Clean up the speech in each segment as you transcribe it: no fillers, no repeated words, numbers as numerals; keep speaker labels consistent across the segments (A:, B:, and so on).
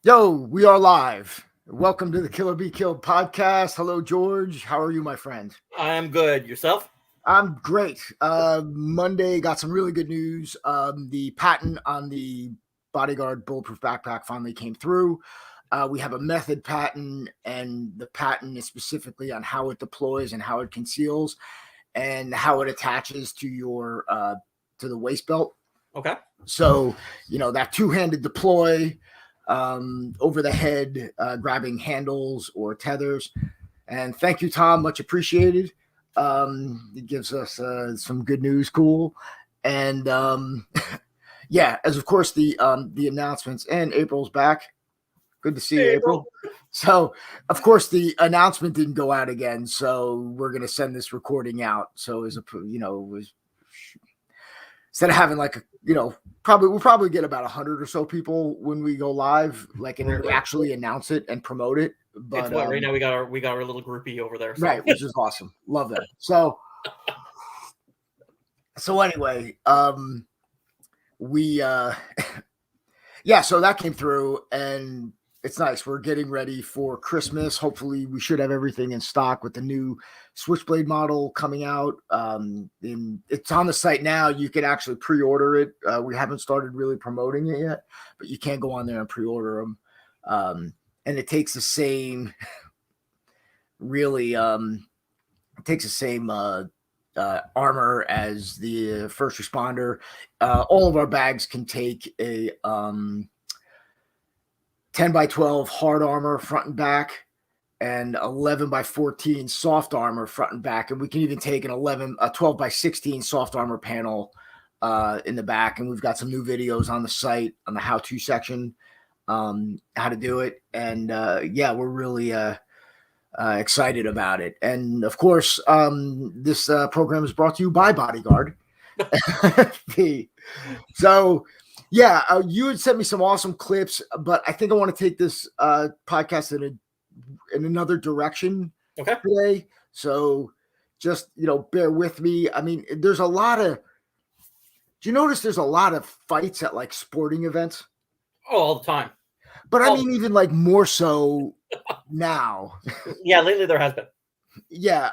A: Yo, we are live. Welcome to the Killer Be Killed podcast. Hello, George. How are you, my friend?
B: I'm good. Yourself?
A: I'm great. Monday got some really good news. The patent on the Bodyguard Bulletproof Backpack finally came through. We have a method patent, and the patent is specifically on how it deploys and how it conceals and how it attaches to your to the waist belt.
B: Okay.
A: So, that two-handed deploy over the head, grabbing handles or tethers. And thank you, Tom. Much appreciated. It gives us some good news. Cool. And yeah, as of course the announcements, and April's back. Good to see you, April. So, of course, the announcement didn't go out again. So we're going to send this recording out. So as instead of having we'll probably get about 100 or so people when we go live, and we actually announce it and promote it. But
B: right now we got our little groupie over there, so.
A: Right, which is awesome. Love that. So anyway, we so that came through, and it's nice. We're getting ready for Christmas. Hopefully, we should have everything in stock with the new Switchblade model coming out. It's on the site now. You can actually pre-order it. We haven't started really promoting it yet, but you can go on there and pre-order them. And it takes the same, armor as the first responder. All of our bags can take a 10 by 12 hard armor front and back, and 11 by 14 soft armor front and back. And we can even take a 12 by 16 soft armor panel in the back. And we've got some new videos on the site on the how-to section, how to do it. And we're really excited about it. And of course, this program is brought to you by Bodyguard. So you had sent me some awesome clips, but I think I want to take this podcast in another direction today. So just, bear with me. I mean, do you notice there's a lot of fights at sporting events?
B: Oh, all the time.
A: But I mean, even more so now.
B: Yeah, lately there has been.
A: Yeah.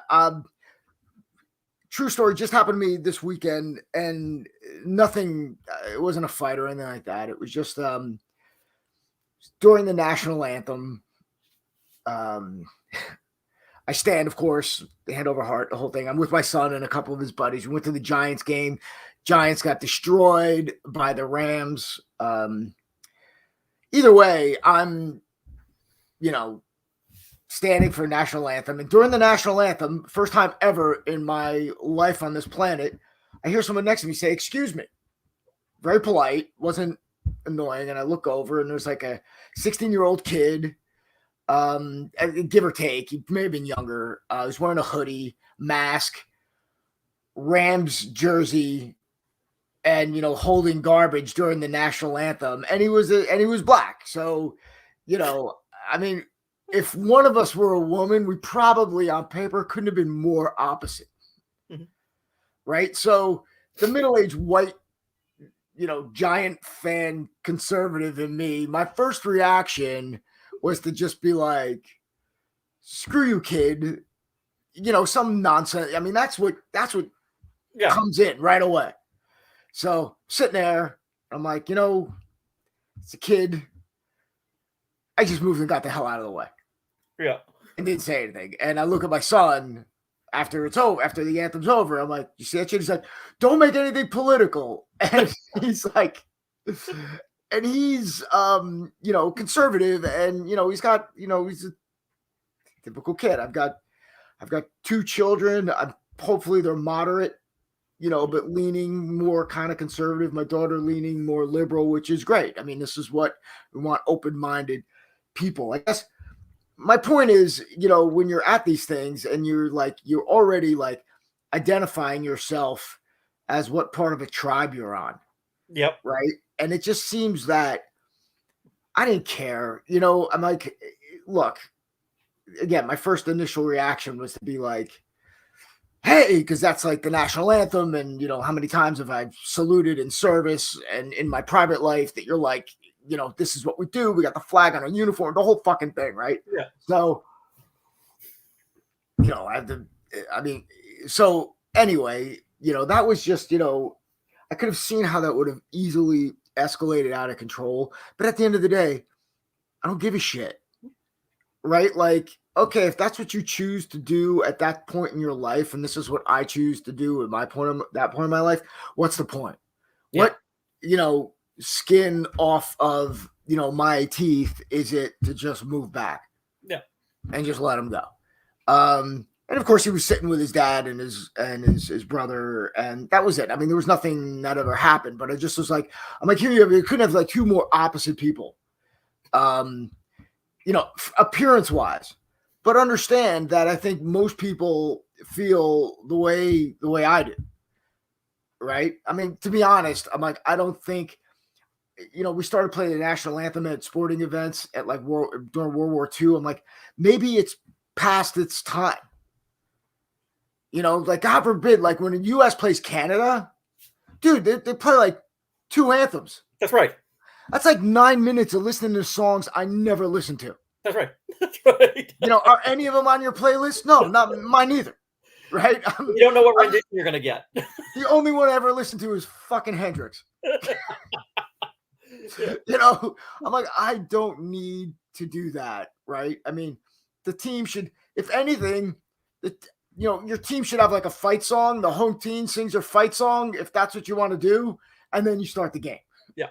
A: True story, just happened to me this weekend, and nothing, it wasn't a fight or anything like that. It was just during the national anthem. I stand, of course, hand over heart, the whole thing. I'm with my son and a couple of his buddies. We went to the Giants game. Giants got destroyed by the Rams. Either way, I'm, standing for national anthem. And during the national anthem, first time ever in my life on this planet, I hear someone next to me say, "Excuse me." Very polite, wasn't annoying. And I look over, and there's a 16-year-old kid, give or take. He may have been younger. He was wearing a hoodie, mask, Rams jersey, and holding garbage during the national anthem. And he was black. So, I mean, if one of us were a woman, we probably on paper couldn't have been more opposite. Mm-hmm. Right? So the middle-aged white, Giant fan conservative in me, my first reaction was to just be like, "Screw you, kid." Some nonsense. I mean, that's what comes in right away. So sitting there, I'm like, it's a kid. I just moved and got the hell out of the way.
B: Yeah.
A: And didn't say anything. And I look at my son after it's over, after the anthem's over. I'm like, "You see that shit?" He's like, "Don't make anything political." And he's like, and he's, conservative, and, he's got, he's a typical kid. I've got 2 children. Hopefully they're moderate, but leaning more kind of conservative. My daughter leaning more liberal, which is great. I mean, this is what we want, open-minded people. I guess my point is, when you're at these things and you're already identifying yourself as what part of a tribe you're on.
B: Yep.
A: Right. And it just seems that I didn't care. I'm like, look, again, my first initial reaction was to be like, "Hey," because that's the national anthem. And, how many times have I saluted in service and in my private life that you're this is what we do. We got the flag on our uniform, the whole fucking thing, right?
B: Yeah.
A: So, so anyway, that was just, I could have seen how that would have easily escalated out of control. But at the end of the day, I don't give a shit, right? Like, okay, if that's what you choose to do at that point in your life, and this is what I choose to do at that point in my life, what's the point?
B: Yeah.
A: What, skin off of, my teeth is it to just move back?
B: Yeah.
A: And just let him go. And of course he was sitting with his dad and his brother, and that was it. I mean, there was nothing that ever happened, but it just was like, I'm like, here you couldn't have like two more opposite people, appearance wise, but understand that I think most people feel the way I do. Right. I mean, to be honest, I'm like, I don't think, we started playing the national anthem at sporting events at like during World War II. I'm like, maybe it's past its time. Like God forbid, like when the U.S. plays Canada, dude, they play like two anthems.
B: That's right.
A: That's like 9 minutes of listening to songs I never listened to.
B: That's right. That's right.
A: Are any of them on your playlist? No, not mine either. Right?
B: You don't know what rendition you're going to get.
A: The only one I ever listened to is fucking Hendrix. I'm like, I don't need to do that, right? I mean, the team should, if anything, your team should have like a fight song. The home team sings their fight song if that's what you want to do, and then you start the game.
B: Yeah.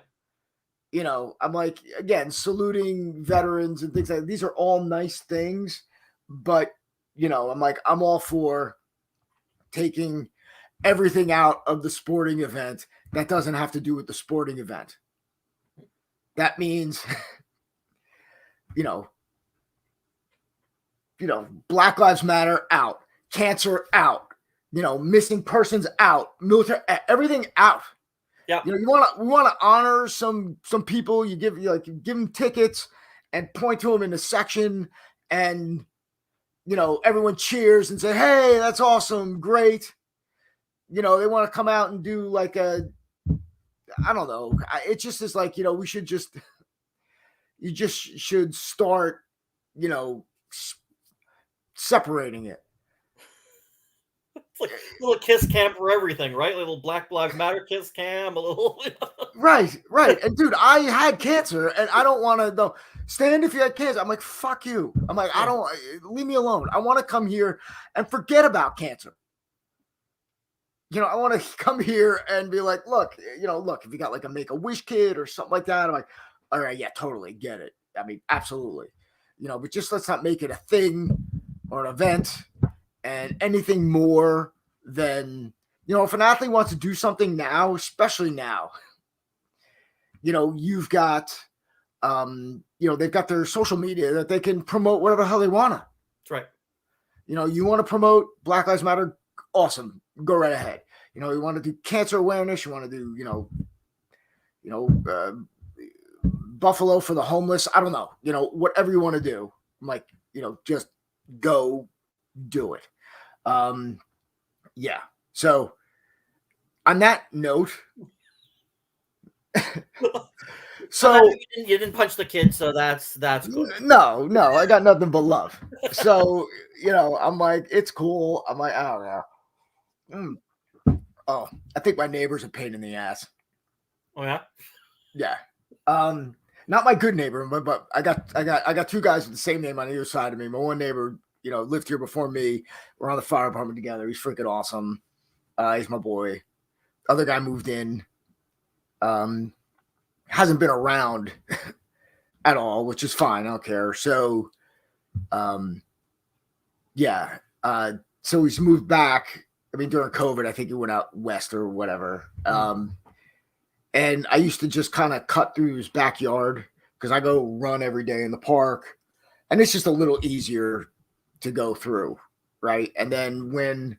A: I'm like, again, saluting veterans and things like that. These are all nice things, but I'm like, I'm all for taking everything out of the sporting event that doesn't have to do with the sporting event. That means, Black Lives Matter out, cancer out, missing persons out, military, everything out.
B: Yeah.
A: We want to honor some people. You give them tickets and point to them in a section, and everyone cheers and say, "Hey, that's awesome, great." They want to come out and do like I don't know. It just is like, you just should start, separating it.
B: It's like a little kiss cam for everything, right? A little Black Lives Matter kiss cam, a little.
A: Right. And dude, I had cancer, and I don't want to though. Stand if you had cancer. I'm like, fuck you. I'm like, I don't, leave me alone. I want to come here and forget about cancer. I want to come here and be like, look, if you got like a Make-A-Wish kid or something like that, I'm like, all right, yeah, totally get it. I mean, absolutely. But just let's not make it a thing or an event and anything more than, if an athlete wants to do something now, especially now, you've got, they've got their social media that they can promote whatever the hell they want to.
B: That's right.
A: You want to promote Black Lives Matter? Awesome. Go right ahead. You want to do cancer awareness. You want to do, Buffalo for the homeless. I don't know, whatever you want to do. I'm like, just go do it. Yeah. So on that note,
B: so you didn't punch the kid, so that's good.
A: No, I got nothing but love. So, I'm like, it's cool. I'm like, I don't know. Oh, I think my neighbor's a pain in the ass.
B: Oh yeah?
A: Yeah. Not my good neighbor, but I got two guys with the same name on either side of me. My one neighbor, lived here before me. We're on the fire department together. He's freaking awesome. He's my boy. Other guy moved in. Hasn't been around at all, which is fine. I don't care. So, yeah. So he's moved back. I mean, during COVID, I think he went out west or whatever. And I used to just kind of cut through his backyard because I go run every day in the park, and it's just a little easier to go through, right? And then when,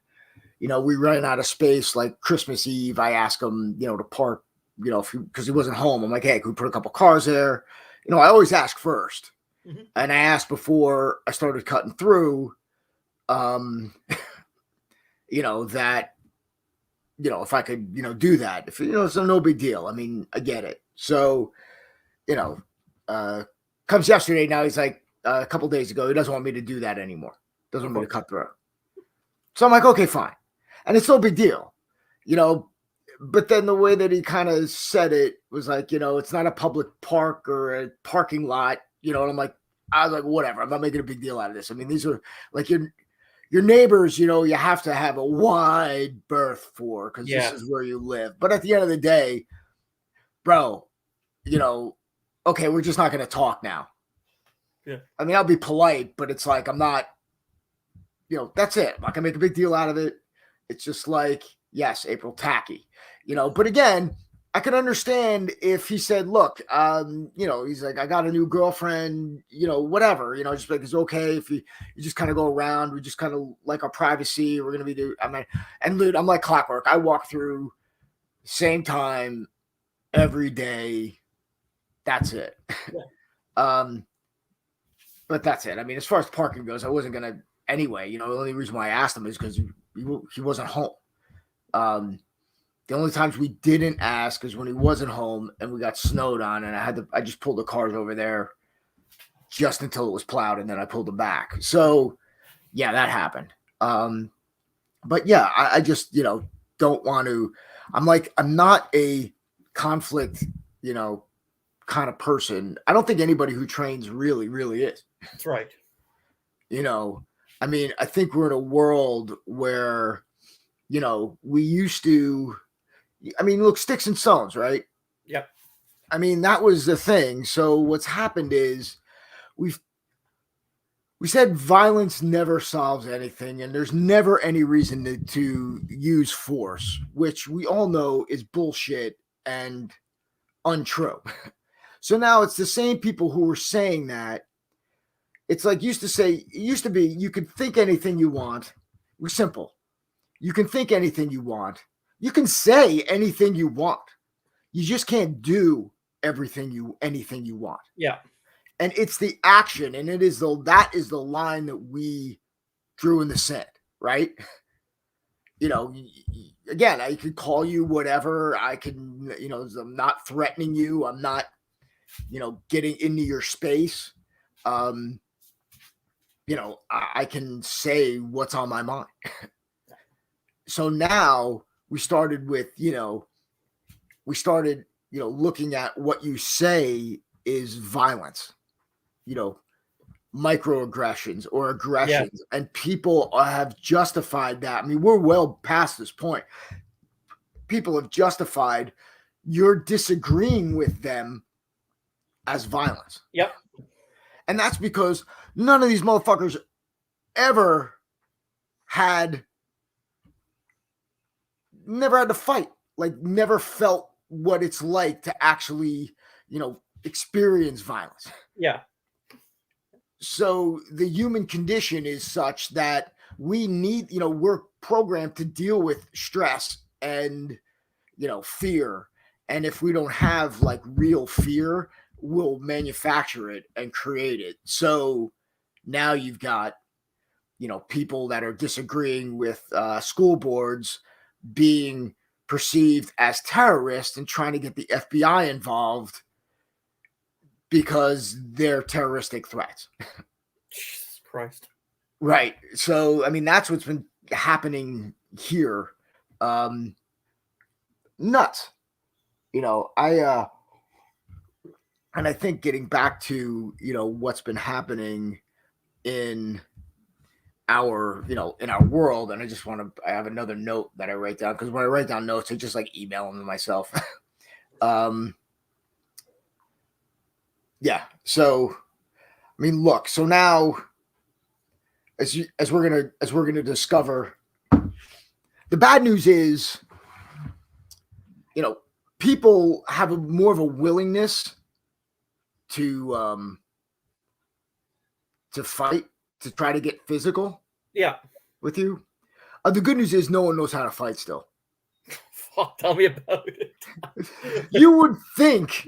A: we ran out of space, like Christmas Eve, I asked him, to park, because he wasn't home. I'm like, hey, can we put a couple cars there? I always ask first. Mm-hmm. And I asked before I started cutting through, that, if I could, do that, if, it's no big deal. I mean, I get it. So, you know, comes yesterday. Now he's like, a couple days ago, he doesn't want me to do that anymore. Doesn't want me to cut through. So I'm like, okay, fine. And it's no big deal, you know. But then the way that he kind of said it was like, you know, it's not a public park or a parking lot, you know. And I'm like, I was like, whatever. I'm not making a big deal out of this. I mean, these are like your neighbors, you know, you have to have a wide berth for because this is where you live. But at the end of the day, bro, you know, okay, we're just not going to talk now.
B: Yeah.
A: I mean, I'll be polite, but it's like, I'm not, you know, that's it. I'm not going to make a big deal out of it. It's just like, yes, April tacky, you know, but again, I can understand if he said, look, you know, he's like, I got a new girlfriend, you know, whatever, you know, just like, it's okay if you just kind of go around. We just kind of like our privacy. We're going to be, I mean, and dude, I'm like clockwork. I walk through same time every day. That's it.
B: Yeah.
A: But that's it. I mean, as far as parking goes, I wasn't going to anyway. You know, the only reason why I asked him is because he wasn't home. The only times we didn't ask is when he wasn't home and we got snowed on, and I just pulled the cars over there just until it was plowed, and then I pulled them back. So, yeah, that happened. But yeah, I just, you know, don't want to. I'm not a conflict, you know, kind of person. I don't think anybody who trains really is.
B: That's right.
A: You know, I mean, I think we're in a world where, you know, we used to, I mean, look, sticks and stones, right?
B: Yep.
A: I mean, that was the thing. So what's happened is we said violence never solves anything, and there's never any reason to use force, which we all know is bullshit and untrue. So now it's the same people who were saying that. It's like used to be you could think anything you want. We're simple. You can think anything you want. You can say anything you want. You just can't do anything you want.
B: Yeah.
A: And it's the action, and that is the line that we drew in the sand, right? You know, again, I could call you whatever. I can, you know, I'm not threatening you. I'm not, you know, getting into your space. You know, I can say what's on my mind. So now we started, looking at what you say is violence, you know, microaggressions or aggressions. Yeah. And people have justified that. I mean, we're well past this point. People have justified you're disagreeing with them as violence.
B: Yep.
A: And that's because none of these motherfuckers ever never had to fight, like never felt what it's like to actually, you know, experience violence.
B: Yeah.
A: So the human condition is such that we need, you know, we're programmed to deal with stress and, you know, fear. And if we don't have like real fear, we'll manufacture it and create it. So now you've got, you know, people that are disagreeing with school boards being perceived as terrorists and trying to get the FBI involved because they're terroristic threats.
B: Jesus Christ.
A: Right. So, I mean, that's what's been happening here. Nuts. You know, and I think getting back to, you know, what's been happening in our, you know, in our world. And I have another note that I write down because when I write down notes, I just like email them to myself. Yeah. So, I mean, look, so now as we're going to discover, the bad news is, you know, people have more of a willingness to fight, to try to get physical.
B: Yeah.
A: With you. The good news is no one knows how to fight still.
B: Fuck, tell me about it.
A: You would think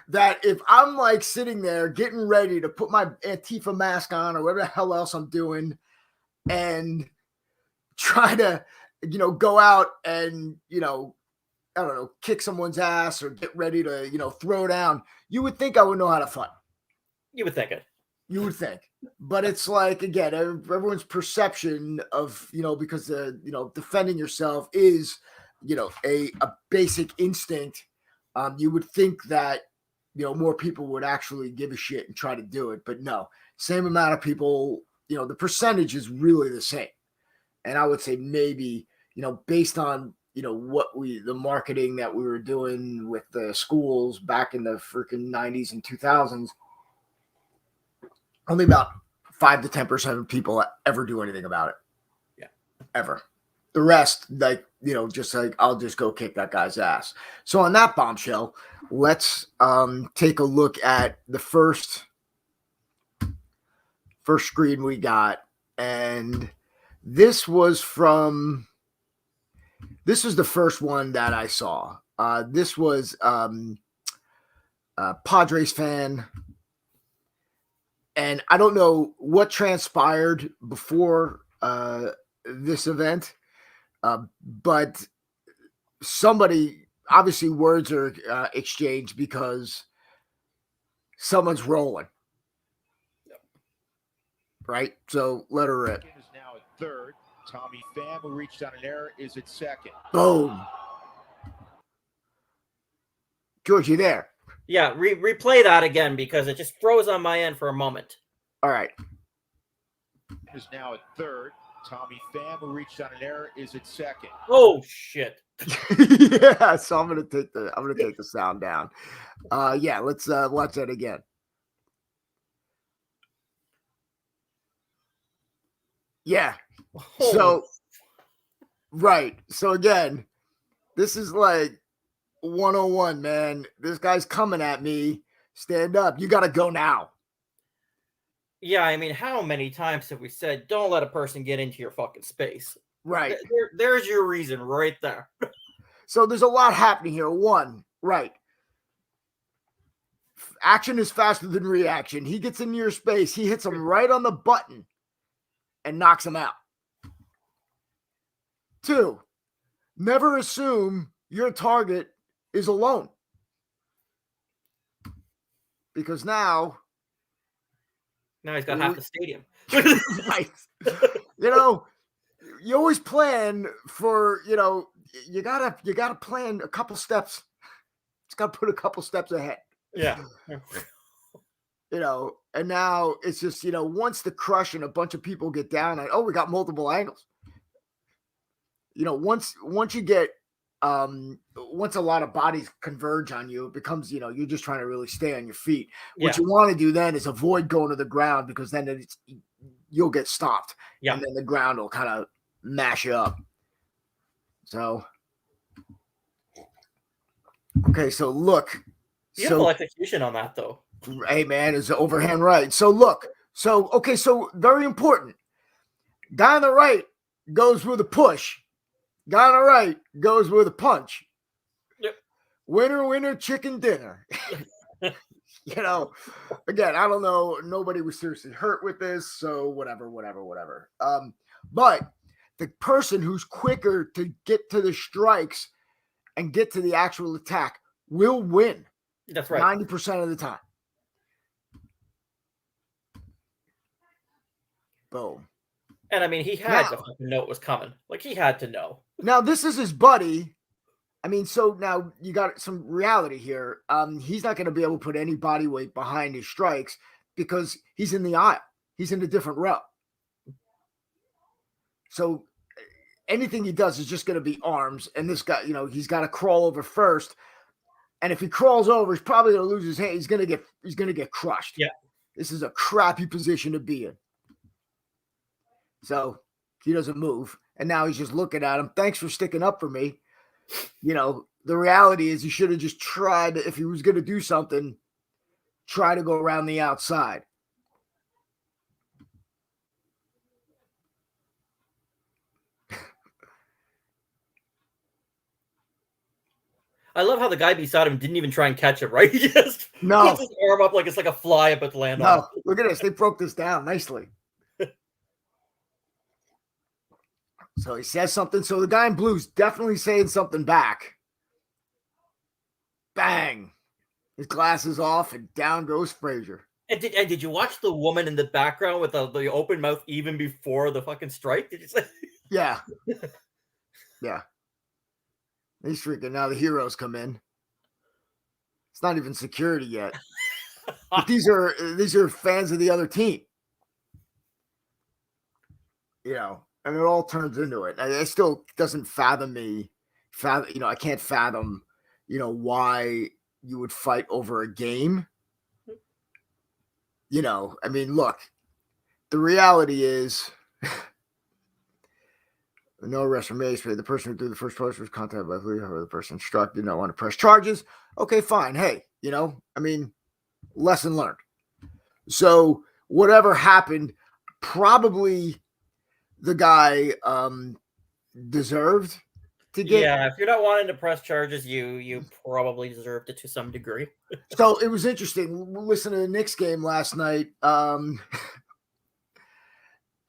A: that if I'm like sitting there getting ready to put my Antifa mask on or whatever the hell else I'm doing and try to, you know, go out and, you know, I don't know, kick someone's ass or get ready to, throw down, you would think I would know how to fight.
B: You would think it.
A: You would think. But it's like, again, everyone's perception of, because, defending yourself is, a basic instinct. You would think that, more people would actually give a shit and try to do it. But no, same amount of people, the percentage is really the same. And I would say maybe, based on, the marketing that we were doing with the schools back in the freaking 90s and 2000s, only about 5 to 10% of people ever do anything about it.
B: Yeah.
A: Ever. The rest, just like, I'll just go kick that guy's ass. So on that bombshell, let's take a look at the first screen we got. And this was the first one that I saw. This was a Padres fan. And I don't know what transpired before this event, but somebody, obviously words are exchanged because someone's rolling. Right? So let her rip.
C: Is now at third. Tommy Pham, who reached on an error, is at second.
A: Boom. George, you there?
B: Yeah, replay that again because it just froze on my end for a moment.
A: All right.
C: Is now at third. Tommy Pham, who reached on an error, is at second.
B: Oh shit.
A: Yeah, so I'm gonna take the sound down. Yeah, let's watch that again. Yeah. So right. So again, this is like 101, man. This guy's coming at me. Stand up. You got to go now.
B: Yeah, I mean, how many times have we said, don't let a person get into your fucking space?
A: Right.
B: There's your reason right there.
A: So there's a lot happening here. One, right. Action is faster than reaction. He gets into your space. He hits him right on the button and knocks him out. Two, never assume your target is alone. Because now
B: he's got half the stadium.
A: Right. You always plan for, you gotta plan a couple steps. It's got to put a couple steps ahead.
B: Yeah.
A: And now it's just, once the crush and a bunch of people get down, we got multiple angles. Once you get, once a lot of bodies converge on you, it becomes, you're just trying to really stay on your feet. What you want to do then is avoid going to the ground because then you'll get stopped.
B: Yeah.
A: And then the ground will kind of mash you up. So, okay, so look.
B: Beautiful execution on that, though.
A: Hey, man, it's overhand right. So, look. So very important. Guy on the right goes with a push. Guy on the right goes with a punch.
B: Yep.
A: Winner, chicken dinner. Again, I don't know. Nobody was seriously hurt with this, so whatever. But the person who's quicker to get to the strikes and get to the actual attack will win.
B: That's right.
A: 90% of the time. Boom.
B: And I mean, he had to fucking know it was coming. Like, he had to know.
A: Now, this is his buddy. I mean, so now you got some reality here. He's not going to be able to put any body weight behind his strikes because he's in the aisle. He's in a different row. So anything he does is just going to be arms. And this guy, he's got to crawl over first. And if he crawls over, he's probably going to lose his hand. He's going to get crushed.
B: Yeah.
A: This is a crappy position to be in. So he doesn't move. And now he's just looking at him. Thanks for sticking up for me. The reality is he should have just tried, if he was going to do something, try to go around the outside.
B: I love how the guy beside him didn't even try and catch it, right? He just puts his arm up like it's like a fly up at the land.
A: No, look at this. They broke this down nicely. So he says something. So the guy in blue's definitely saying something back. bang. His glasses off, and down goes Frazier.
B: And did you watch the woman in the background with the open mouth even before the fucking strike? Did you say?
A: Yeah. Yeah. He's freaking. Now the heroes come in. It's not even security yet. But these are fans of the other team. You know, and it all turns into it. I still doesn't fathom me. I can't fathom, why you would fight over a game. I mean, look, the reality is no arrest from Mace. The person who threw the first post was contacted by the person struck did not want to press charges. Okay, fine. Hey, I mean, lesson learned. So whatever happened, probably the guy deserved to get.
B: Yeah, if you're not wanting to press charges, you probably deserved it to some degree.
A: So it was interesting. Listen to the Knicks game last night. And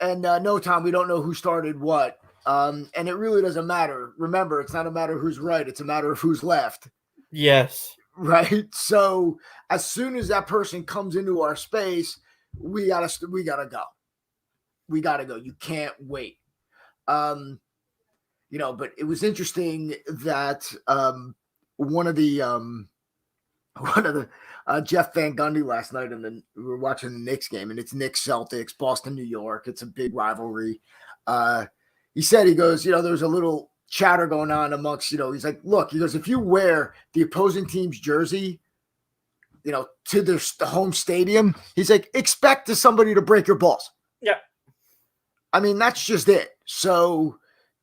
A: no, Tom, we don't know who started what. And it really doesn't matter. Remember, it's not a matter of who's right. It's a matter of who's left.
B: Yes.
A: Right. So as soon as that person comes into our space, we gotta go. We gotta go. You can't wait. But it was interesting that one of the Jeff Van Gundy last night, and then we were watching the Knicks game, and it's Knicks Celtics, Boston, New York. It's a big rivalry. He said, he goes, there's a little chatter going on amongst, he's like, look, he goes, if you wear the opposing team's jersey, to the home stadium, he's like, expect somebody to break your balls.
B: Yeah.
A: I mean, that's just it. So,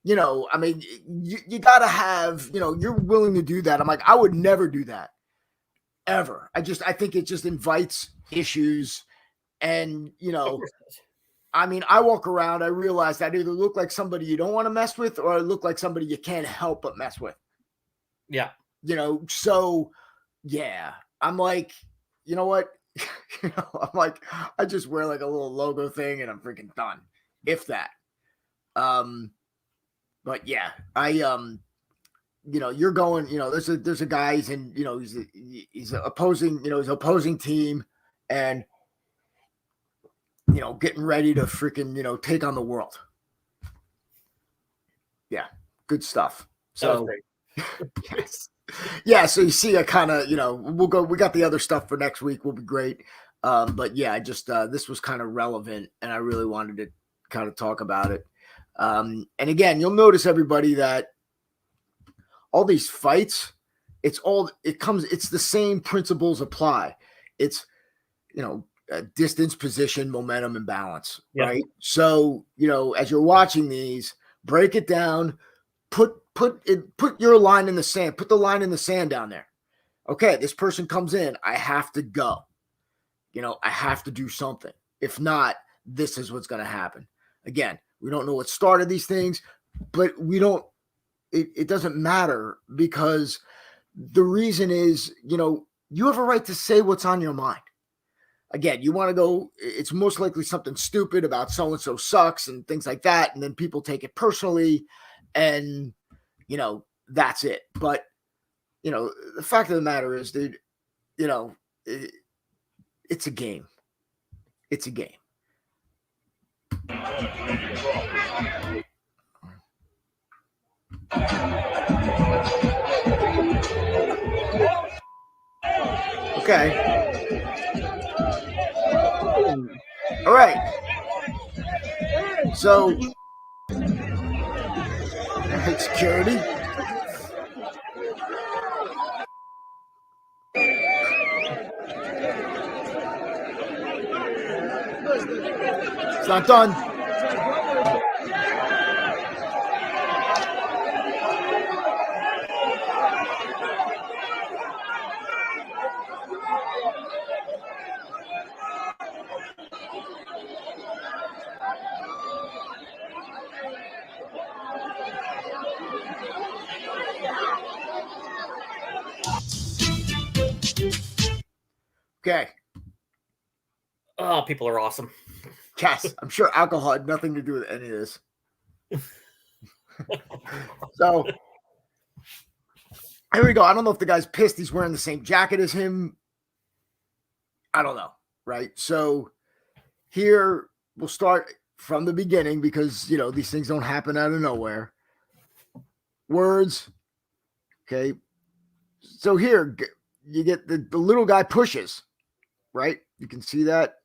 A: I mean, you got to have, you're willing to do that. I'm like, I would never do that ever. I think it just invites issues. And, I mean, I walk around, I realize I either look like somebody you don't want to mess with, or I look like somebody you can't help but mess with.
B: Yeah.
A: So yeah, I'm like, you know what? I'm like, I just wear like a little logo thing and I'm freaking done. If that. But yeah, you're going, there's a guy, he's in, he's opposing, his opposing team, and getting ready to freaking, take on the world. Yeah, good stuff. So, yes. Yeah, so you see, I kind of, we got the other stuff for next week. Will be great. But yeah, I just, this was kind of relevant, and I really wanted to kind of talk about it. And again, you'll notice, everybody, that all these fights, it's the same principles apply. It's, distance, position, momentum, and balance, right? So, as you're watching these, break it down, put your line in the sand, put the line in the sand down there. Okay, this person comes in, I have to go. I have to do something. If not, this is what's going to happen. Again, we don't know what started these things, but it doesn't matter, because the reason is, you have a right to say what's on your mind. Again, you want to go, it's most likely something stupid about so-and-so sucks and things like that. And then people take it personally, and, that's it. But, the fact of the matter is, dude, it's a game. It's a game. Okay. All right. So, security. It's not done. Okay.
B: Oh, people are awesome.
A: Yes, I'm sure alcohol had nothing to do with any of this. So, Here we go. I don't know if the guy's pissed he's wearing the same jacket as him. I don't know, right? So here we'll start from the beginning because, you know, these things don't happen out of nowhere. Words. Okay. So here you get the little guy pushes, right? You can see that.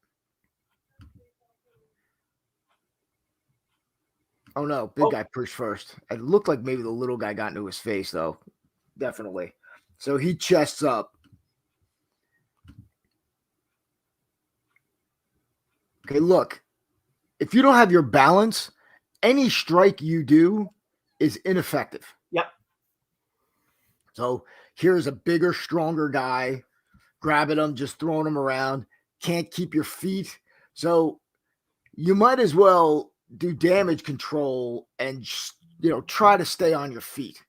A: Oh no, big guy pushed first. It looked like maybe the little guy got into his face though. Definitely. So he chests up. Okay, look. If you don't have your balance, any strike you do is ineffective.
B: Yep.
A: So here's a bigger, stronger guy grabbing him, just throwing him around. Can't keep your feet. So you might as well do damage control and just, you know, try to stay on your feet.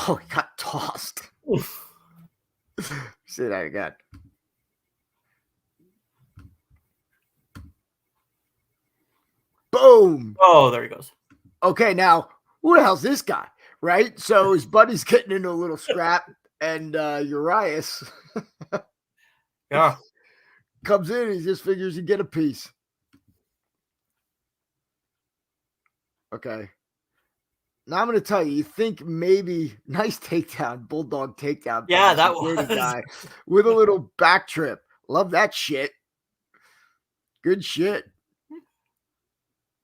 A: Oh, he got tossed. Say that again. Boom.
B: Oh, there he goes.
A: Okay, now who the hell's this guy? Right? So his buddy's getting into a little scrap, and Urias
B: Yeah.
A: comes in. He just figures he'd get a piece. Okay. Now I'm going to tell you, you think maybe nice takedown, bulldog takedown.
B: Yeah, that
A: was
B: was
A: guy with a little back trip. Love that shit. Good shit.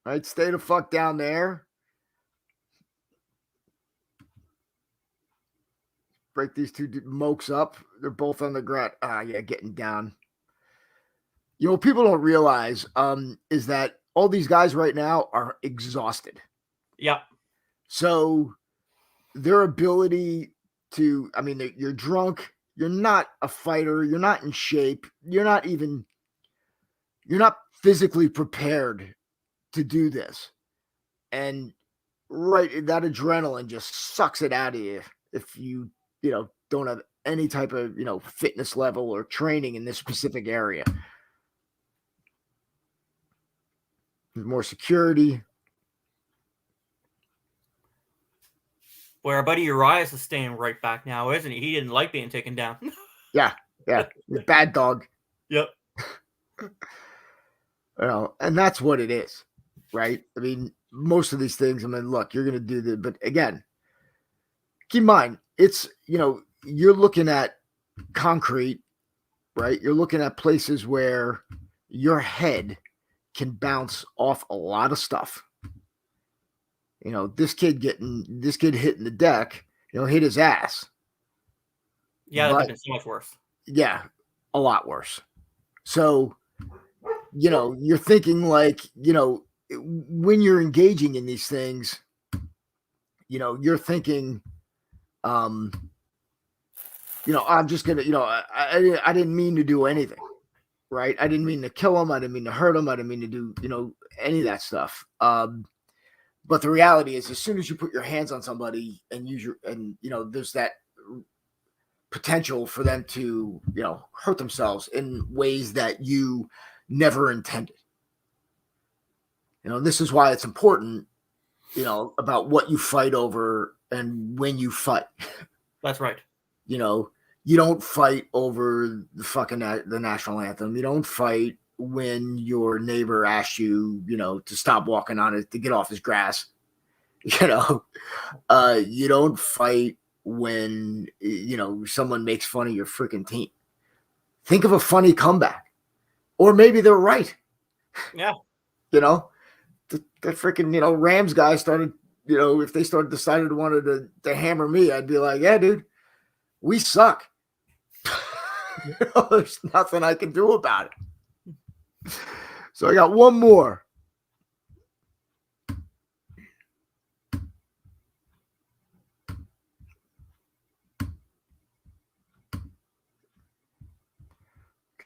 A: All right, stay the fuck down there. Break these two mokes up. They're both on the ground. Yeah, getting down. You know, what people don't realize is that all these guys right now are exhausted.
B: Yep.
A: So their ability to, I mean, you're drunk. You're not a fighter. You're not in shape. You're not physically prepared to do this. And right, that adrenaline just sucks it out of you if you don't have any type of, fitness level or training in this specific area. There's more security.
B: Where our buddy Urias is staying right back now, isn't he? He didn't like being taken down.
A: Yeah. Bad dog.
B: Yep.
A: And that's what it is, right? I mean, most of these things, I mean, look, you're going to do the, but again, keep in mind, it's, you're looking at concrete, right? You're looking at places where your head can bounce off a lot of stuff. This kid hitting the deck, hit his ass.
B: Yeah, that could have been so much worse.
A: Yeah, a lot worse. So, you're thinking like, when you're engaging in these things, you're thinking, I'm just going to, I didn't mean to do anything, right? I didn't mean to kill him. I didn't mean to hurt him. I didn't mean to do, any of that stuff. But the reality is, as soon as you put your hands on somebody and there's that potential for them to, hurt themselves in ways that you never intended. This is why it's important, about what you fight over and when you fight.
B: That's right.
A: You don't fight over the national anthem. You don't fight when your neighbor asks you, to stop walking on it, to get off his grass. You don't fight when, someone makes fun of your freaking team. Think of a funny comeback. Or maybe they're right.
B: Yeah.
A: The freaking, Rams guy started, if they decided wanted to hammer me, I'd be like, yeah, dude, we suck. There's nothing I can do about it. So I got one more.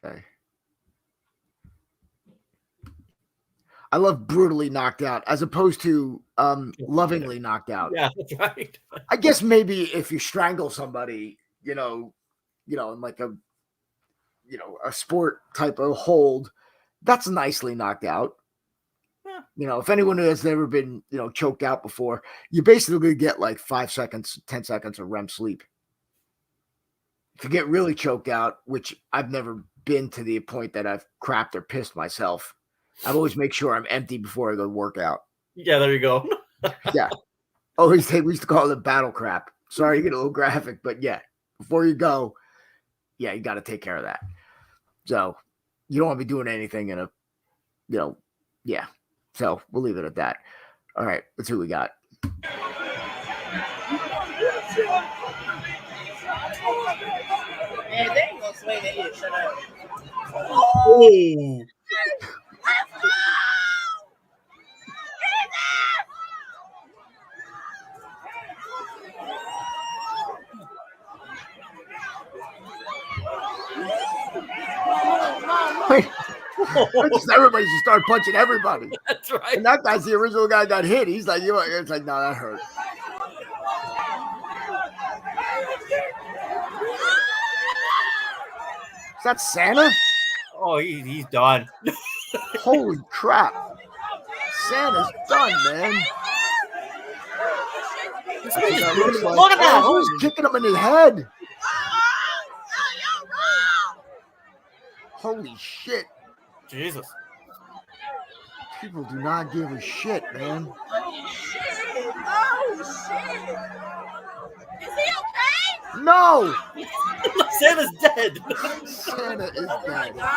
A: Okay. I love brutally knocked out as opposed to lovingly knocked out.
B: Yeah, that's right.
A: I guess maybe if you strangle somebody, in like a sport type of hold, that's nicely knocked out. You know, if anyone has never been, choked out before, you basically get like 5 seconds, 10 seconds of REM sleep. If you get really choked out, which I've never been to the point that I've crapped or pissed myself, I always make sure I'm empty before I go work out.
B: Yeah, there you go.
A: Yeah. We used to call it battle crap. Sorry to get a little graphic, but yeah, before you go, yeah, you got to take care of that. So you don't want to be doing anything in a, yeah. So we'll leave it at that. All right, let's see what we got.
D: Man, they ain't gonna swing that shit. Shut up.
B: Oh.
A: Just everybody just started punching everybody.
B: That's right.
A: And that guy's the original guy that got hit. He's like, it's like, no, that hurt. Is that Santa?
B: Oh, he's done.
A: Holy crap. Santa's done, man.
B: Look at that.
A: Who's kicking him in the head? Holy shit.
B: Jesus.
A: People do not give a shit, man.
D: Oh, shit. Is he okay?
A: No!
B: Santa's dead.
A: Santa is
D: Oh, my
A: dead.
D: God.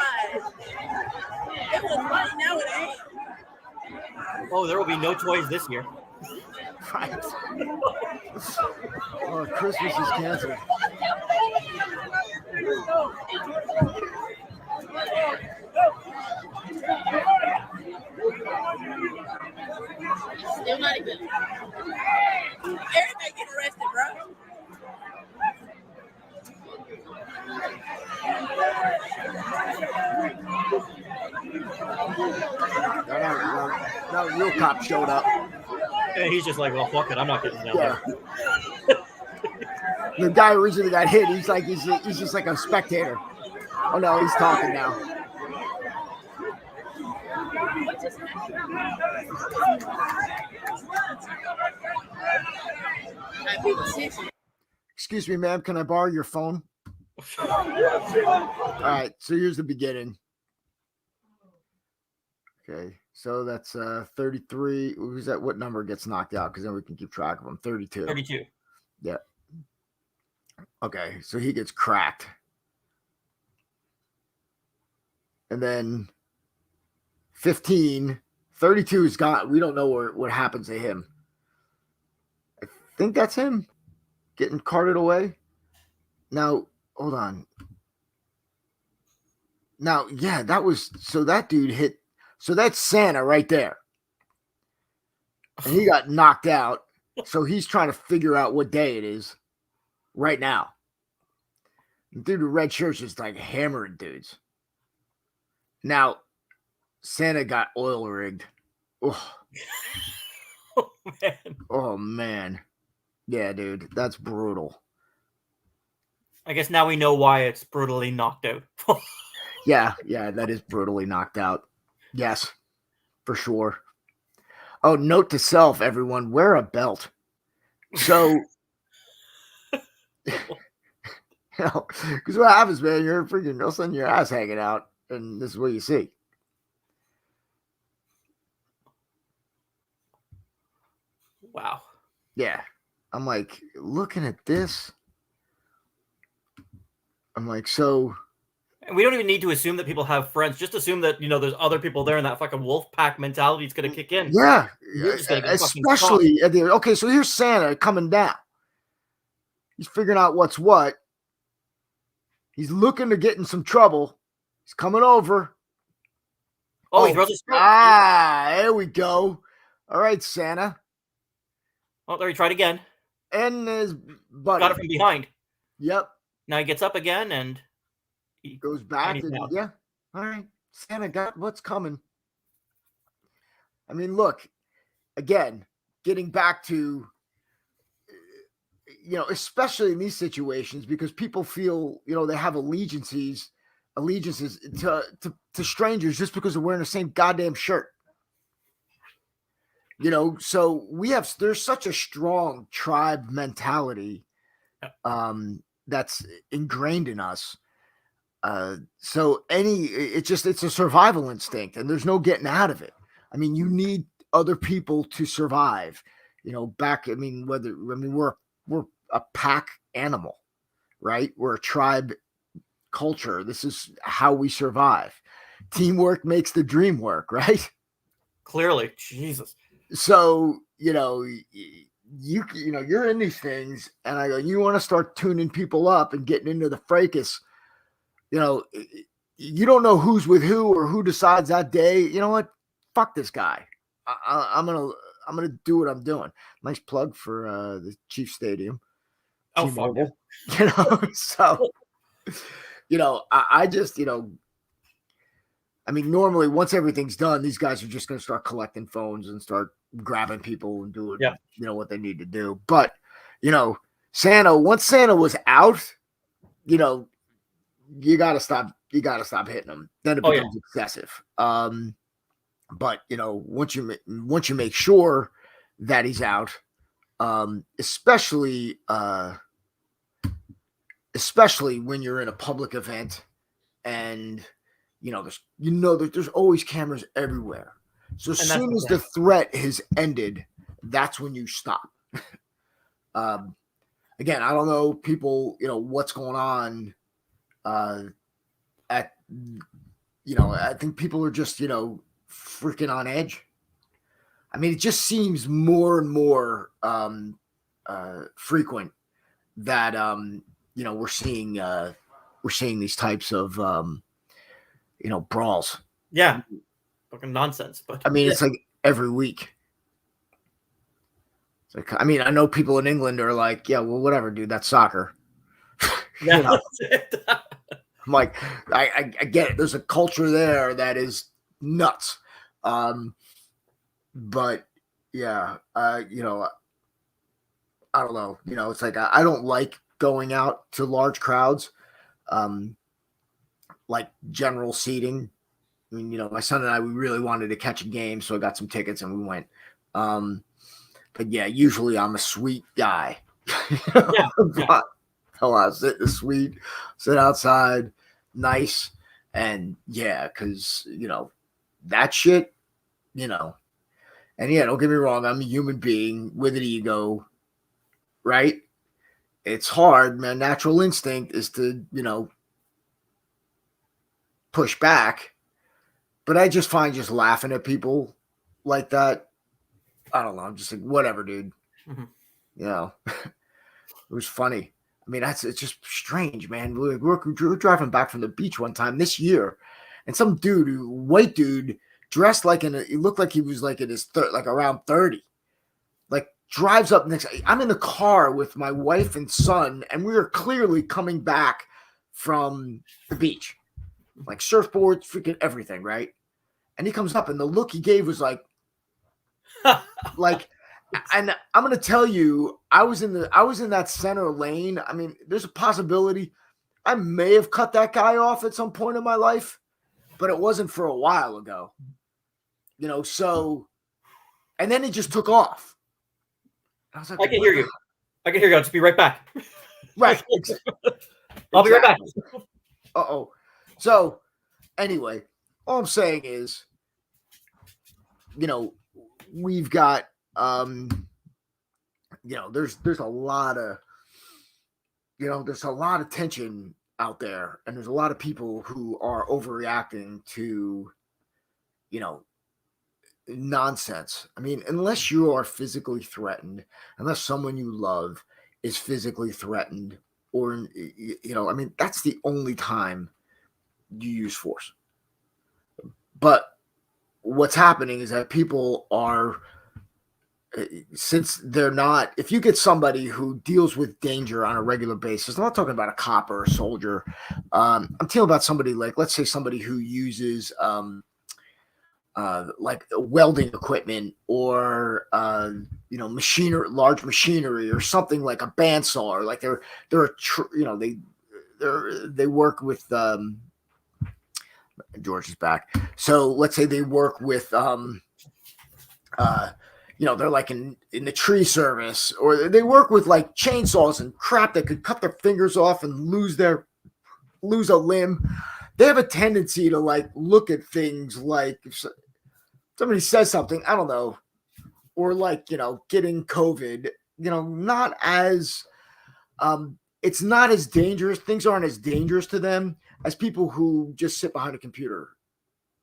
D: It was funny. Now it ain't.
B: Oh, there will be no toys this year.
A: Right. Oh, Christmas is canceled.
D: Still not even. Everybody get arrested, bro.
A: No, real cop showed up.
B: And he's just like, well, fuck it. I'm not getting down
A: Yeah.
B: there.
A: The guy originally got hit. He's like, he's just like a spectator. Oh no, he's talking now. Excuse me, ma'am. Can I borrow your phone? All right. So here's the beginning. Okay. So that's 33. Who's that? What number gets knocked out? Because then we can keep track of them. 32.
B: 32.
A: Yeah. Okay. So he gets cracked. And then 15. 32 is gone. We don't know what happens to him. I think that's him getting carted away. Now, hold on. Now, yeah, that dude hit. So that's Santa right there. And he got knocked out. So he's trying to figure out what day it is right now. The dude with red shirt's just like hammering dudes. Now, Santa got oil rigged. Oh.
B: Oh, man.
A: Oh, man. Yeah, dude, that's brutal.
B: I guess now we know why it's brutally knocked out.
A: Yeah, that is brutally knocked out. Yes, for sure. Oh, note to self, everyone, wear a belt. So, because what happens, man, you're freaking all of a sudden your ass hanging out, and this is what you see.
B: Wow.
A: Yeah. I'm like, looking at this. I'm like, so.
B: And we don't even need to assume that people have friends. Just assume that, there's other people there and that fucking wolf pack mentality is going to kick in.
A: Yeah.
B: You're just gonna get fucking
A: Especially, okay, so here's Santa coming down. He's figuring out what's what. He's looking to get in some trouble. He's coming over.
B: Oh, he throws a stroke.
A: There we go. All right, Santa.
B: Oh, there he tried again.
A: And his buddy.
B: Got it from behind.
A: Yep.
B: Now he gets up again and he
A: goes back.
B: and he's down.
A: Yeah. All right. Santa got what's coming. I mean, look, again, getting back to, especially in these situations, because people feel, they have allegiances to strangers just because they're wearing the same goddamn shirt. So there's such a strong tribe mentality that's ingrained in us. It's a survival instinct, and there's no getting out of it. I mean, you need other people to survive. We're a pack animal, right? We're a tribe culture. This is how we survive. Teamwork makes the dream work, right?
B: Clearly, Jesus.
A: So, you're in these things, and I go, you want to start tuning people up and getting into the fracas. You don't know who's with who or who decides that day. You know what? Fuck this guy. I'm gonna do what I'm doing. Nice plug for the Chiefs Stadium.
B: Oh, fuck yeah.
A: So I just normally once everything's done, these guys are just gonna start collecting phones and start grabbing people and doing what they need to do. But once Santa was out, you gotta stop hitting them. Then it becomes excessive. But once you make sure that he's out, especially when you're in a public event, and there's always cameras everywhere. So as soon as the threat has ended, that's when you stop. Again, I don't know people, what's going on. I think people are just, freaking on edge. I mean, it just seems more and more frequent that we're seeing these types of brawls.
B: Yeah, fucking nonsense. But
A: I mean, it's like every week. It's like, I mean, I know people in England are like, yeah, well, whatever, dude, that's soccer.
B: Yeah.
A: I'm like, I get it. There's a culture there that is nuts. But yeah, I don't know. It's like I don't like going out to large crowds, like general seating. I mean, my son and I, we really wanted to catch a game, so I got some tickets and we went. But yeah, usually I'm a sweet guy. But I'll sit in the suite, sit outside, nice, and yeah, because that shit, and yeah, don't get me wrong, I'm a human being with an ego, right? It's hard, man. Natural instinct is to, push back, but I just find just laughing at people like that. I don't know. I'm just like, whatever, dude. Mm-hmm. It was funny. I mean, it's just strange, man. We were driving back from the beach one time this year, and some white dude, dressed like he looked like he was like in his around 30, like drives up next. I'm in the car with my wife and son, and we were clearly coming back from the beach, like surfboards, freaking everything, right? And he comes up, and the look he gave was like, and I'm gonna tell you, I was in that center lane. I mean, there's a possibility I may have cut that guy off at some point in my life, but it wasn't for a while ago. So, and then he just took off. I was like,
B: I can hear you. I'll just be right back.
A: Right.
B: I'll be right back.
A: Uh-oh. So, anyway, all I'm saying is, we've got, there's a lot of, there's a lot of tension out there, and there's a lot of people who are overreacting to, nonsense. I mean, unless you are physically threatened, unless someone you love is physically threatened, or, I mean, that's the only time you use force. But what's happening is that people are, since they're not, if you get somebody who deals with danger on a regular basis, I'm not talking about a cop or a soldier. I'm talking about somebody like, let's say somebody who uses like welding equipment or large machinery or something like a bandsaw, or like they work with George is back. So let's say they work with they're like in the tree service, or they work with like chainsaws and crap that could cut their fingers off and lose a limb. They have a tendency to like look at things like if somebody says something, I don't know, or like, getting COVID, not as, it's not as dangerous. Things aren't as dangerous to them as people who just sit behind a computer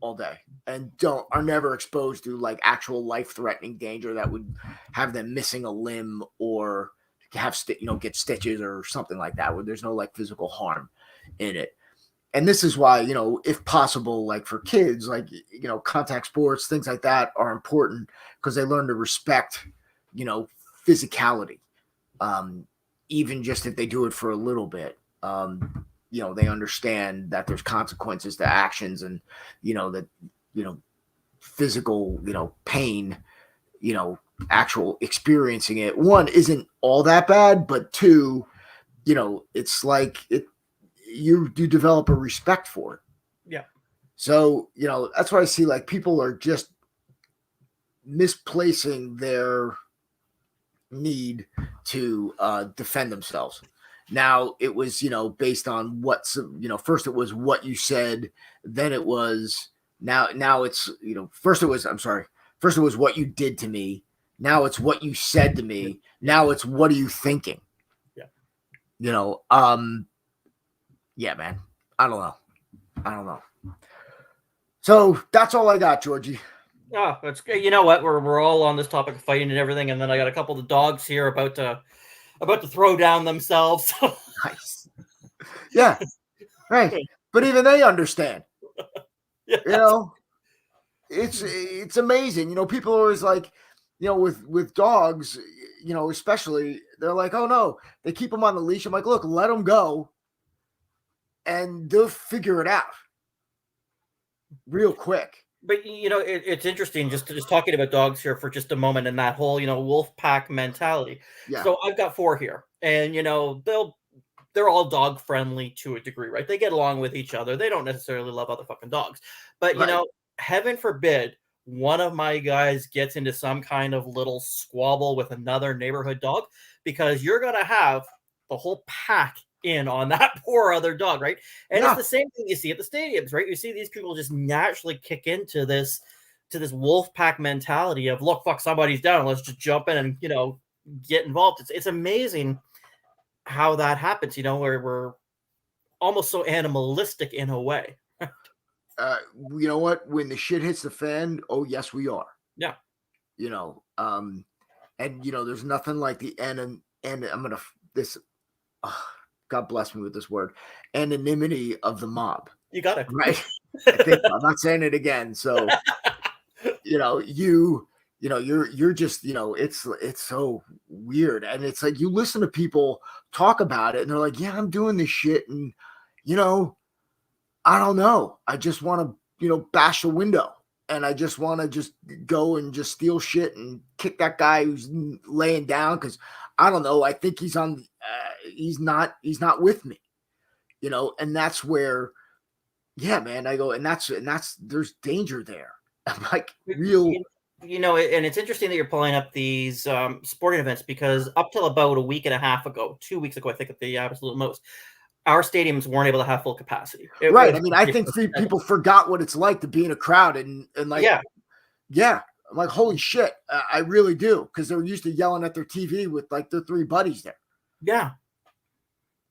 A: all day and are never exposed to like actual life-threatening danger that would have them missing a limb or have get stitches or something like that, where there's no like physical harm in it. And this is why, if possible, like for kids, like, contact sports, things like that are important because they learn to respect, physicality. Even just if they do it for a little bit, they understand that there's consequences to actions and, that, physical, pain, actual experiencing it. One, isn't all that bad, but two, it's like you develop a respect for it.
B: Yeah.
A: So, that's why I see like people are just misplacing their need to defend themselves. Now it was, based on first it was what you said, then it was now it's, first it was what you did to me. Now it's what you said to me. Now it's what are you thinking?
B: Yeah.
A: Yeah, man. I don't know. So that's all I got, Georgie.
B: Oh, that's great. You know what? We're all on this topic of fighting and everything, and then I got a couple of dogs here about to throw down themselves.
A: Nice. Yeah. Right. But even they understand.
B: Yeah.
A: It's amazing. People are always like, with dogs, especially, they're like, oh no, they keep them on the leash. I'm like, look, let them go and they'll figure it out real quick.
B: But it's interesting just talking about dogs here for just a moment and that whole wolf pack mentality.
A: Yeah.
B: So I've got 4 here, and they're all dog friendly to a degree, right? They get along with each other. They don't necessarily love other fucking dogs, but
A: Right.
B: Heaven forbid one of my guys gets into some kind of little squabble with another neighborhood dog, because you're gonna have the whole pack in on that poor other dog, right? And
A: Yeah.
B: it's the same thing you see at the stadiums, right? You see these people just naturally kick into this wolf pack mentality of, look, fuck, somebody's down, let's just jump in and get involved. It's amazing how that happens, where we're almost so animalistic in a way.
A: You know what? When the shit hits the fan, oh yes, we are.
B: Yeah.
A: And there's nothing like the I'm gonna God bless me with this word, anonymity of the mob.
B: You got it
A: right. I think I'm not saying it again. So you're just it's so weird, and it's like you listen to people talk about it, and they're like, yeah, I'm doing this shit, and I don't know. I just want to, bash a window, and I just want to just go and just steal shit and kick that guy who's laying down because I don't know. I think he's on. He's not with me, and that's where, yeah, man. I go, and that's there's danger there. I'm like real.
B: And it's interesting that you're pulling up these sporting events, because up till about a week and a half ago, 2 weeks ago, I think at the absolute most, our stadiums weren't able to have full capacity.
A: Right. I mean, I think people forgot what it's like to be in a crowd and like, yeah. I'm like, holy shit. I really do. Because they're used to yelling at their TV with like their 3 buddies there.
B: Yeah.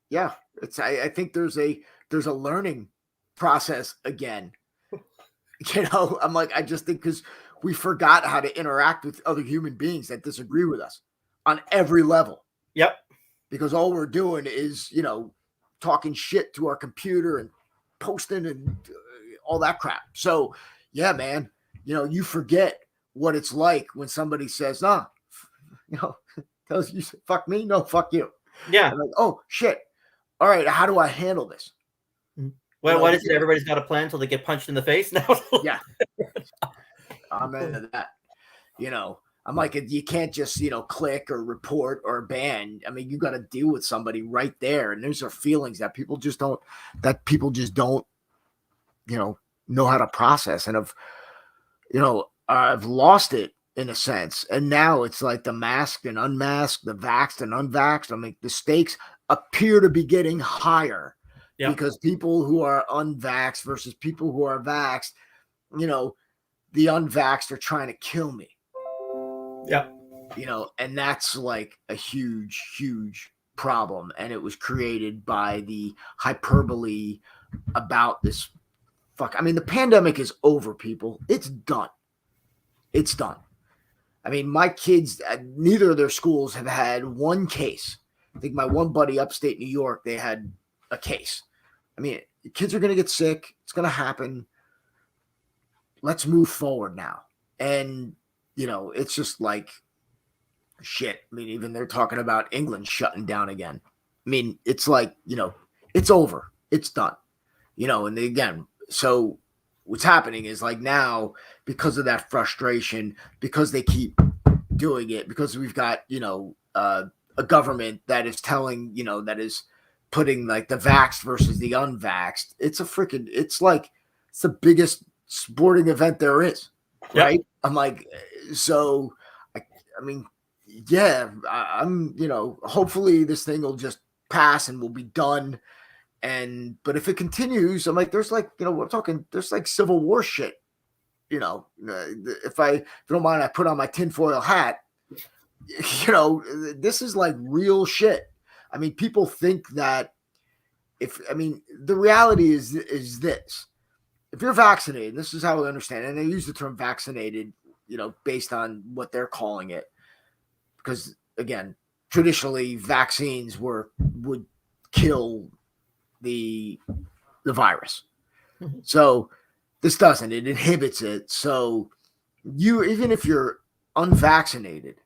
A: Yeah. I think there's a learning process again. I'm like, I just think because we forgot how to interact with other human beings that disagree with us on every level.
B: Yep.
A: Because all we're doing is, talking shit to our computer and posting and all that crap. So, yeah, man, you forget what it's like when somebody says, tells you, fuck me, no, fuck you.
B: Yeah.
A: I'm like, oh, shit. All right, how do I handle this?
B: Well, what is it? Everybody's got a plan until they get punched in the face now?
A: Yeah. I'm into that. I'm like, you can't just, click or report or ban. I mean, you got to deal with somebody right there. And those are feelings that people just don't, know how to process. And I've lost it in a sense. And now it's like the masked and unmasked, the vaxxed and unvaxxed. I mean, the stakes appear to be getting higher because people who are unvaxxed versus people who are vaxxed, the unvaxxed are trying to kill me.
B: Yeah.
A: And that's like a huge, huge problem. And it was created by the hyperbole about this. The pandemic is over, people. It's done. It's done. I mean, my kids, neither of their schools have had one case. I think my one buddy upstate New York, they had a case. I mean, kids are going to get sick. It's going to happen. Let's move forward now. And, it's just like shit. I mean, even they're talking about England shutting down again. I mean, it's like, it's over. It's done. And again, so what's happening is like now, because of that frustration, because they keep doing it, because we've got, a government that is telling, that is putting like the vaxxed versus the unvaxxed. It's it's the biggest sporting event there is.
B: Yep.
A: Right. I'm like, so I mean, yeah, I'm, hopefully this thing will just pass and we'll be done. But if it continues, I'm like, there's like, there's like Civil War shit. If you don't mind, I put on my tinfoil hat. This is like real shit. I mean, people think that the reality is this. If you're vaccinated, this is how I understand it, and I use the term vaccinated, based on what they're calling it. Because again, traditionally vaccines would kill the virus.
B: Mm-hmm.
A: So this doesn't. It inhibits it. So even if you're unvaccinated,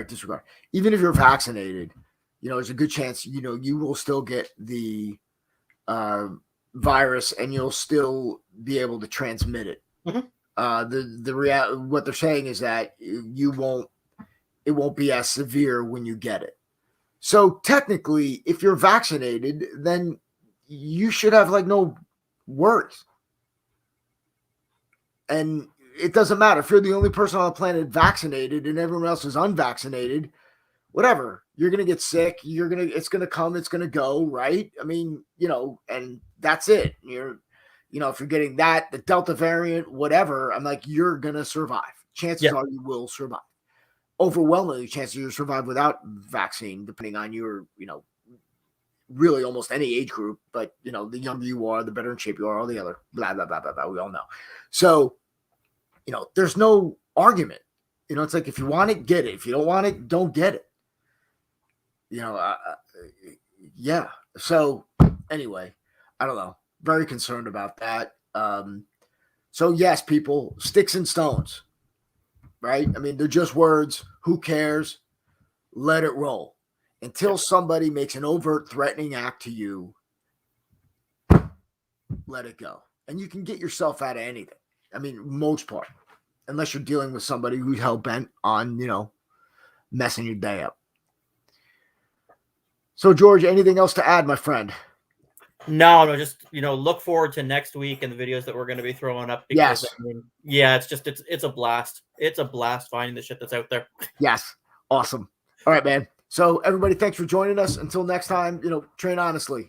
A: disregard. Even if you're vaccinated, there's a good chance, you will still get the virus and you'll still be able to transmit it.
B: Mm-hmm.
A: What they're saying is that it won't be as severe when you get it. So technically, if you're vaccinated, then you should have like no worries. And it doesn't matter if you're the only person on the planet vaccinated and everyone else is unvaccinated, whatever, you're going to get sick. It's going to come, it's going to go. Right. I mean, and that's it. If you're getting that, the Delta variant, whatever, I'm like, you're going to survive. Chances are you will survive. Overwhelmingly, chances you survive without vaccine, depending on your, really almost any age group. But, the younger you are, the better in shape you are, all the other blah, blah, blah, blah, blah. We all know. So, there's no argument. It's like, if you want it, get it. If you don't want it, don't get it. Yeah. So anyway, I don't know. Very concerned about that. So yes, people, sticks and stones, right? I mean, they're just words. Who cares? Let it roll until somebody makes an overt threatening act to you. Let it go. And you can get yourself out of anything. I mean, most part, unless you're dealing with somebody who's hell-bent on, messing your day up. So, George, anything else to add, my friend?
B: No, just, look forward to next week and the videos that we're going to be throwing up. Because,
A: yes.
B: It's a blast. It's a blast finding the shit that's out there.
A: Yes. Awesome. All right, man. So, everybody, thanks for joining us. Until next time, train honestly.